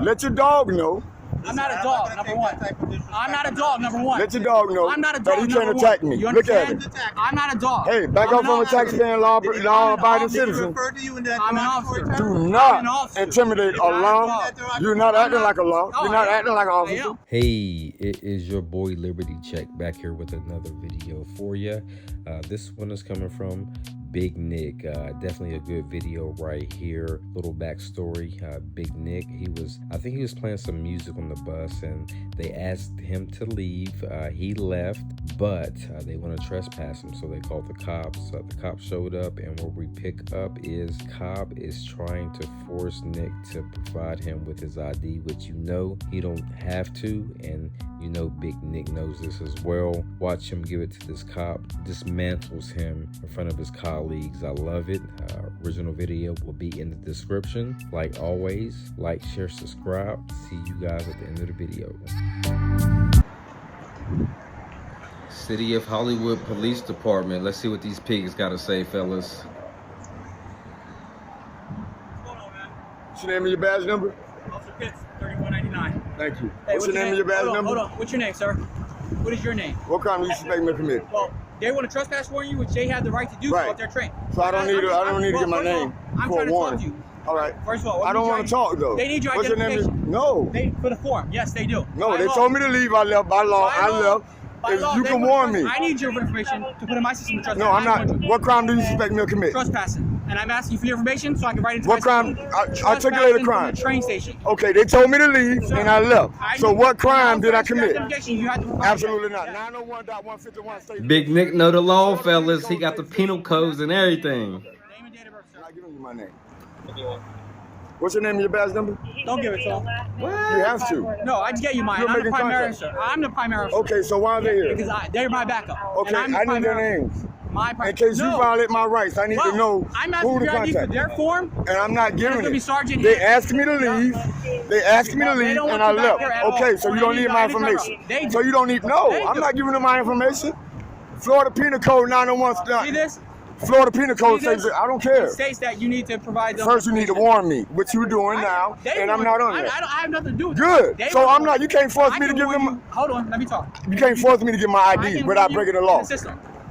Let your dog know. I'm not a dog, number one. I'm not a dog, number one. Let your dog know. I'm not a dog, that he can't attack me. You Look at understand? him. I'm not a dog. Hey, back up from a taxpaying law-abiding citizen. I'm an officer. Do not intimidate a law. You're not acting like a law. You're not acting like an officer. Hey, it is your boy Liberty Check back here with another video for you. This one is coming from Big Nick. Definitely a good video right here. Little backstory. Big Nick, I think he was playing some music on the bus and they asked him to leave. He left, but they want to trespass him, so they called the cops. The cops showed up, and where we pick up is cop is trying to force Nick to provide him with his ID, which you know he don't have to, and you know Big Nick knows this as well. Watch him give it to this cop, dismantles him in front of his colleagues. I love it. Original video will be in the description. Like always, like, share, subscribe. See you guys at the end of the video. City of Hollywood Police Department. Let's see what these pigs got to say, fellas. What's your name and your badge number? Officer Pitts, 3199. Thank you. Hey, what's your name and your badge number? Hold on. What's your name, sir? What is your name? What crime do you suspect me of committing? Well, they want to trespass warn you, which they have the right to do so if they're trained. So I don't need to get my name for a warning. All right. First of all, I don't want to talk though. They need your What's identification. Your name? No. For the form, yes, they do. No, they told me to leave. I left by law. I left. If you can warn me. I need your information to put in my system. No, I'm not. What crime do you suspect me of committing? Trespassing. And I'm asking you for your information so I can write it into what crime? Articulate a crime. From the train station. Okay, they told me to leave and I left. So what crime did I commit? Absolutely not. 901.151 state. Big Nick know the law, fellas. He got the penal codes and everything. Name and date of birth, sir. I'm not giving you my name. What's your name and your badge number? Don't give it to them. What? You have to. No, I get you mine. I'm the primary officer. I'm the primary officer. Okay, so why are they here? Because they're my backup. Okay, I need their names. In case you violate my rights, I need to know who to contact. Their form, and I'm not giving it. Sergeant they asked me to leave. They asked me to leave, and I left. Okay, so you don't need my information. So you don't need. No, I'm not giving them my information. Florida Penal Code 901. See this? Florida Penal Code says I don't care. It states that you need to provide them. First, you need to warn me, which you're doing now, and I'm not on it. I have nothing to do with it. Good. So I'm not. You can't force me to give them. Hold on, let me talk. You can't force me to give my ID without breaking the law.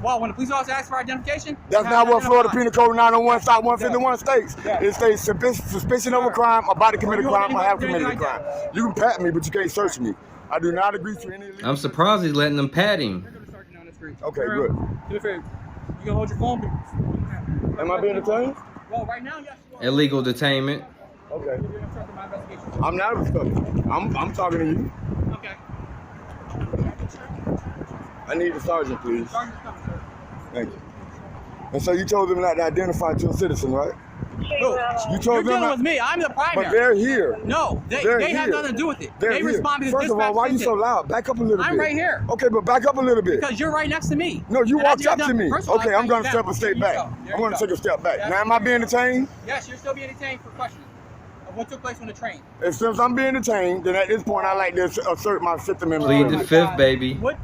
Well, when the police officer asks for identification, that's not what Florida Penal Code 901 Stop 151 states. It states suspicion of a crime, about to commit a crime, or have committed a crime. You can pat me, but you can't search me. I do not agree to any. I'm surprised he's letting them pat him. Okay, good. Do me a favor. You can hold your phone. Am I being detained? Well, right now, yes. Illegal detainment. Okay. I'm not obstructing. I'm talking to you. Okay. I need the sergeant, please. Sergeant's coming, sir. Thank you. And so you told them not to identify to a citizen, right? No, you told them dealing with me. I'm the primary. But they're here. No, they have nothing to do with it. They respond to First of all, why are you so loud? Back up a little bit. I'm right here. Okay, but back up a little bit. Because you're right next to me. No, you walked up to me. Okay, I'm going to step a step back. I'm going to take a step back. Now, am I being detained? Yes, you're still being detained for questioning of what took place on the train. And since I'm being detained, then at this point, I like to assert my Fifth Amendment. Plead the fifth, baby. What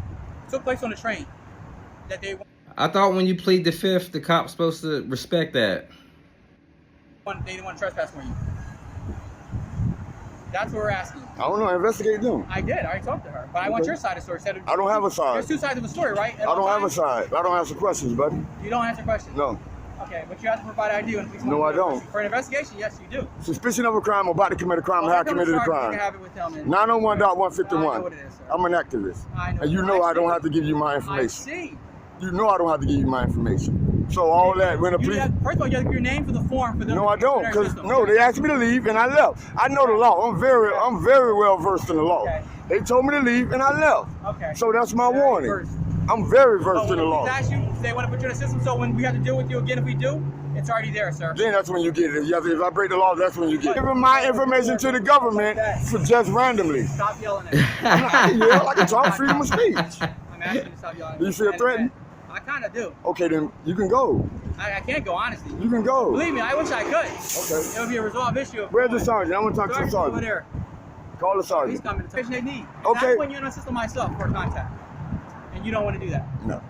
took place on the train that they... I thought when you plead the fifth, the cop's supposed to respect that. They didn't want to trespass for you. That's what we're asking. I don't know. Investigate them. I did. I already talked to her. But I want your side of the story. I don't have a side. There's two sides of the story, right? I don't have a side. I don't answer questions, buddy. You don't answer questions? No. Okay, but you have to provide ID when police. No, I don't. For an investigation, yes, you do. Suspicion of a crime, about to commit a crime, have committed a crime. 901.151. I'm an activist. I know. And you know I don't have to give you my information. I see. You know I don't have to give you my information. So all that, when the police... First of all, you have to give your name for the form for them. No, I don't, because, no, they asked me to leave and I left. I know the law. I'm very well versed in the law. Okay. They told me to leave and I left. Okay. So that's my warning. I'm very versed in the law. They want to put you in the system, so when we have to deal with you again, if we do, it's already there, sir. Then that's when you get it. If I break the law, that's when you get it. Giving my information to the government for just randomly. Stop yelling at me. I'm not going to yell. I can talk freedom of speech. I'm asking you to stop yelling at me. Do you feel threatened? I kind of do. Okay, then you can go. I can't go, honestly. You can go. Believe me, I wish I could. Okay. It would be a resolved issue. Where's the sergeant? I want to talk to the sergeant. Over there. Call the sergeant. He's coming. The they need. Okay. I'm putting you in a system myself for contact. And you don't want to do that. No.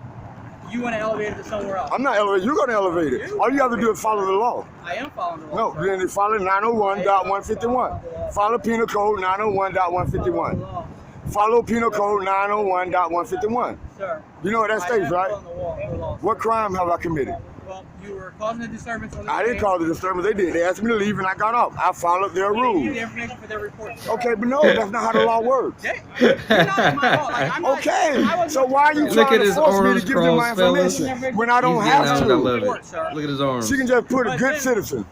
You want to elevate it to somewhere else. I'm not elevating. You're going to elevate it. All you have to do is follow the law. I am following the law. No, then they follow 901.151. Follow Penal Code 901.151. Follow Penal Code 901.151. Sir. You know what that states, right? On the wall, What crime have I committed? Well, you were causing a disturbance on the I didn't cause the disturbance. They did. They asked me to leave, and I got off. I followed their Give you rules. the information for their report. Sir. Okay, but no, that's not how the law works. Yeah. You're not my fault. Like, I'm not, Okay, so why are you Look trying at to his force me arms to give you my crossed, fellas. information when I don't He's have getting out. I love to? it. Look at his arms. She can just put a But good then- citizen.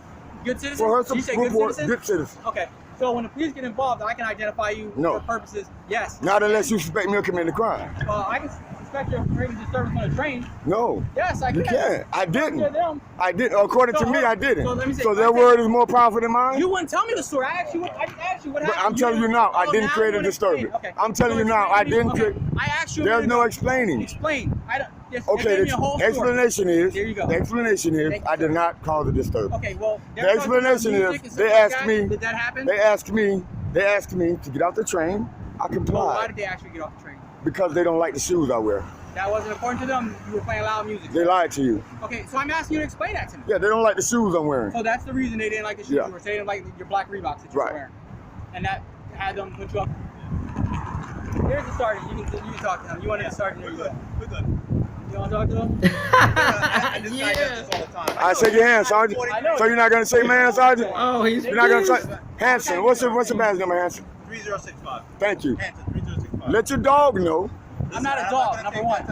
Good citizen? For her to You say good report citizen? good citizen. Okay. So when the police get involved, I can identify you No. for purposes. Yes. Not unless you suspect me of committing a crime. I can suspect you're creating disturbance on a train. No. Yes, I can. You can't. I didn't. To them. I didn't. According to me, I didn't. So let me say- So their word is more powerful than mine? You wouldn't tell me the story. I just asked you what But happened. I'm telling you now, I didn't now create a you wanna explain. disturbance. Okay. I'm telling So you now, I explain didn't to me. create. Okay. I asked you. a There's minute no ago. explaining. Explain. I don't. Just Okay, give me a whole the story. explanation is, There you go. the explanation is, Thank you, I did sir. not cause the disturbance. Okay, well, The explanation is, they asked me, Did that happen? they asked me to get off the train. I Well, why complied did they actually get off the train? because they don't like the shoes I wear. That wasn't according to them. You were playing loud music. They lied to you. Okay, so I'm asking you to explain that to me. Yeah, they don't like the shoes I'm wearing. So that's the reason they didn't like the shoes Yeah. you were saying, like your black Reeboks that you Right. were wearing, and that had them put you up. Here's the sergeant. You can talk to him. You wanted the sergeant. We're good. You want to talk to him? I shake your hand, Sergeant. I know. So you're not gonna say man, Sergeant? Oh, he's You're not gonna pissed. say Hanson. What's your badge number, Hanson? 3065. Thank you. Hanson, 3065. Let your dog know. I'm not a dog, number one.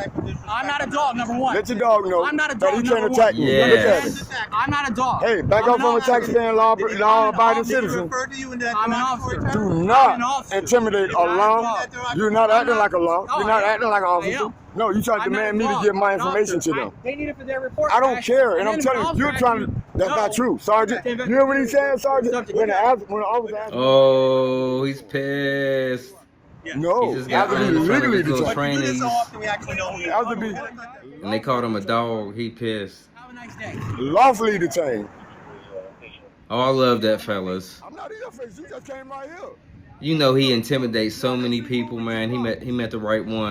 I'm not a dog, number one. Let your dog know I'm not a that dog, he number can't attack one. me. Yeah. Look at it. I'm not a dog. Hey, back I'm up an from a officer. taxpaying law-abiding citizen. I'm an officer. Do I'm an not officer. intimidate a You're not law. a dog. You're not acting like a law. No, You're not I am. acting like an I officer. am. No, you trying to I'm not demand a me to dog. give my I'm an information officer. to them. They need it for their report. I don't care, and I'm then telling the you, you're officer trying to. actually- That's No. not true, Sergeant. You hear what he said, Sergeant? Subject. When the officer asked me, Oh, he's pissed. no, He just I have got to be done trying to legally get those detained. trainees, We actually know who I have to be and they called him a dog. He pissed. Have a nice day. lawfully detained. Oh, I love that, fellas. I'm not in your face. You just came right here. You know he intimidates so many people, man. He met the right one.